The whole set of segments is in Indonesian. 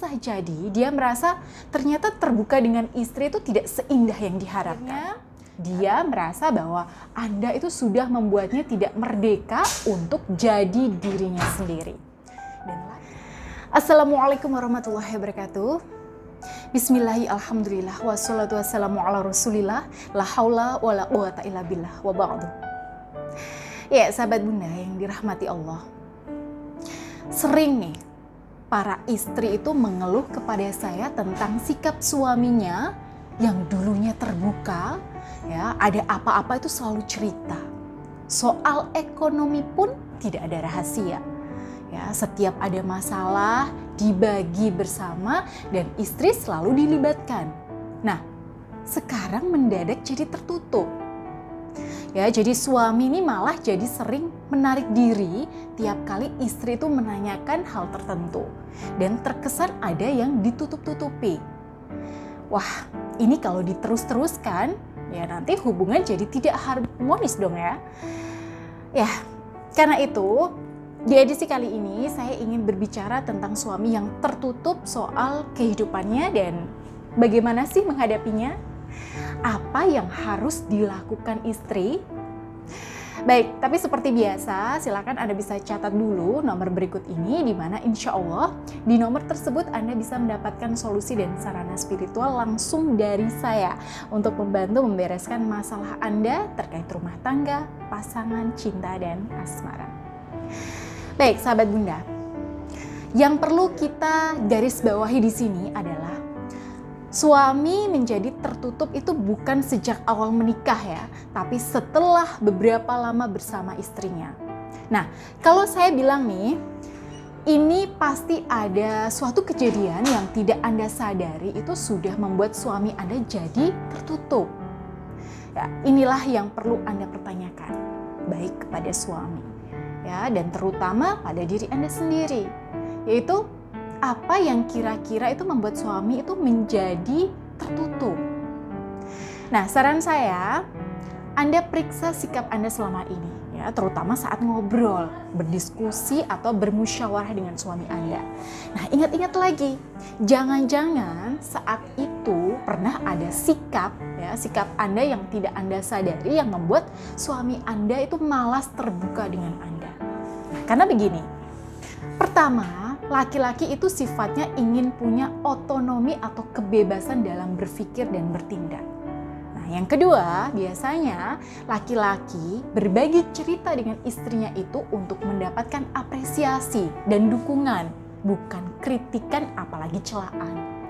bisa jadi dia merasa ternyata terbuka dengan istri itu tidak seindah yang diharapkan. Dia merasa bahwa Anda itu sudah membuatnya tidak merdeka untuk jadi dirinya sendiri. Assalamualaikum warahmatullahi wabarakatuh. Bismillahirrahmanirrahim, alhamdulillah, wassalatu wassalamu ala rasulillah, la haula wa la quwata illa billah, wa ba'du. Ya, sahabat bunda yang dirahmati Allah. Sering nih, para istri itu mengeluh kepada saya tentang sikap suaminya yang dulunya terbuka, ya, ada apa-apa itu selalu cerita. Soal ekonomi pun tidak ada rahasia. Ya, setiap ada masalah dibagi bersama dan istri selalu dilibatkan. Nah, sekarang mendadak jadi tertutup. Ya, jadi suami ini malah jadi sering menarik diri tiap kali istri itu menanyakan hal tertentu. Dan terkesan ada yang ditutup-tutupi. Wah, ini kalau diterus-teruskan, ya nanti hubungan jadi tidak harmonis dong ya. Ya, karena itu di edisi kali ini saya ingin berbicara tentang suami yang tertutup soal kehidupannya dan bagaimana sih menghadapinya. Apa yang harus dilakukan istri? Baik, tapi seperti biasa silakan Anda bisa catat dulu nomor berikut ini, di mana insya Allah di nomor tersebut Anda bisa mendapatkan solusi dan sarana spiritual langsung dari saya untuk membantu membereskan masalah Anda terkait rumah tangga, pasangan, cinta, dan asmara. Baik, sahabat bunda, yang perlu kita garis bawahi di sini adalah suami menjadi tertutup itu bukan sejak awal menikah ya, tapi setelah beberapa lama bersama istrinya. Nah, kalau saya bilang nih, ini pasti ada suatu kejadian yang tidak Anda sadari itu sudah membuat suami Anda jadi tertutup. Ya, inilah yang perlu Anda pertanyakan, baik kepada suami, ya, dan terutama pada diri Anda sendiri, yaitu apa yang kira-kira itu membuat suami itu menjadi tertutup. Nah, saran saya, Anda periksa sikap Anda selama ini, ya, terutama saat ngobrol, berdiskusi atau bermusyawarah dengan suami Anda. Nah, ingat-ingat lagi, jangan-jangan saat itu pernah ada sikap, ya, sikap Anda yang tidak Anda sadari yang membuat suami Anda itu malas terbuka dengan Anda. Nah, karena begini, pertama, laki-laki itu sifatnya ingin punya otonomi atau kebebasan dalam berpikir dan bertindak. Nah, yang kedua, biasanya laki-laki berbagi cerita dengan istrinya itu untuk mendapatkan apresiasi dan dukungan, bukan kritikan apalagi celaan.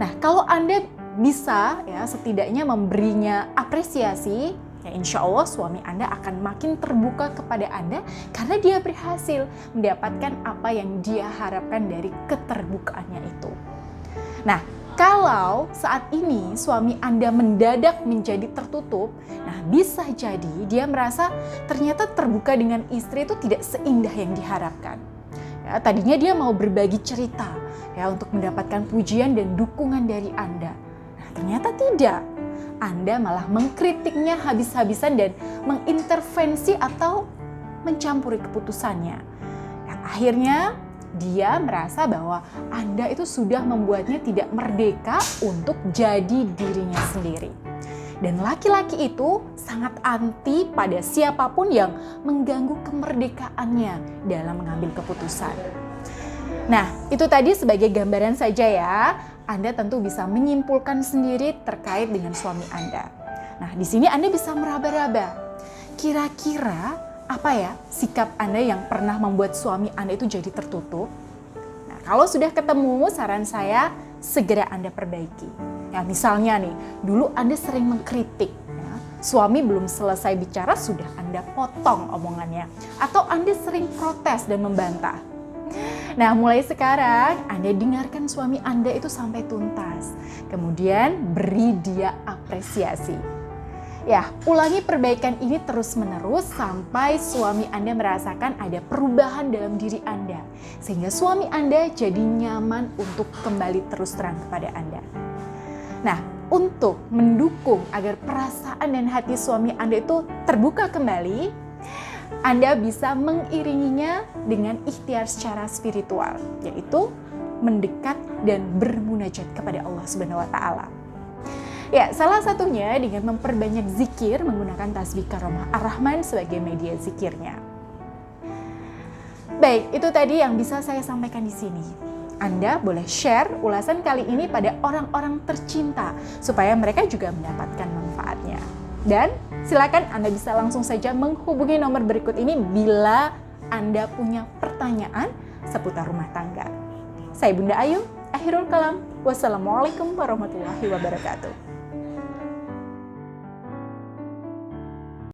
Nah, kalau Anda bisa ya setidaknya memberinya apresiasi, ya insya Allah suami Anda akan makin terbuka kepada Anda karena dia berhasil mendapatkan apa yang dia harapkan dari keterbukaannya itu. Nah, kalau saat ini suami Anda mendadak menjadi tertutup, nah bisa jadi dia merasa ternyata terbuka dengan istri itu tidak seindah yang diharapkan. Ya, tadinya dia mau berbagi cerita ya untuk mendapatkan pujian dan dukungan dari Anda. Nah, ternyata tidak. Anda malah mengkritiknya habis-habisan dan mengintervensi atau mencampuri keputusannya. Yang akhirnya dia merasa bahwa Anda itu sudah membuatnya tidak merdeka untuk jadi dirinya sendiri. Dan laki-laki itu sangat anti pada siapapun yang mengganggu kemerdekaannya dalam mengambil keputusan. Nah, itu tadi sebagai gambaran saja ya. Anda tentu bisa menyimpulkan sendiri terkait dengan suami Anda. Nah, di sini Anda bisa meraba-raba. Kira-kira apa ya sikap Anda yang pernah membuat suami Anda itu jadi tertutup? Nah, kalau sudah ketemu, saran saya segera Anda perbaiki. Ya, misalnya nih, dulu Anda sering mengkritik. Ya, suami belum selesai bicara sudah Anda potong omongannya. Atau Anda sering protes dan membantah. Nah, mulai sekarang Anda dengarkan suami Anda itu sampai tuntas. Kemudian beri dia apresiasi. Ya, ulangi perbaikan ini terus-menerus sampai suami Anda merasakan ada perubahan dalam diri Anda. Sehingga suami Anda jadi nyaman untuk kembali terus terang kepada Anda. Nah, untuk mendukung agar perasaan dan hati suami Anda itu terbuka kembali, Anda bisa mengiringinya dengan ikhtiar secara spiritual, yaitu mendekat dan bermunajat kepada Allah Subhanahu wa taala. Ya, salah satunya dengan memperbanyak zikir menggunakan tasbih Karamah Ar-Rahman sebagai media zikirnya. Baik, itu tadi yang bisa saya sampaikan di sini. Anda boleh share ulasan kali ini pada orang-orang tercinta supaya mereka juga mendapatkan manfaatnya. Dan silakan Anda bisa langsung saja menghubungi nomor berikut ini bila Anda punya pertanyaan seputar rumah tangga. Saya Bunda Ayu, akhirul kalam. Wassalamualaikum warahmatullahi wabarakatuh.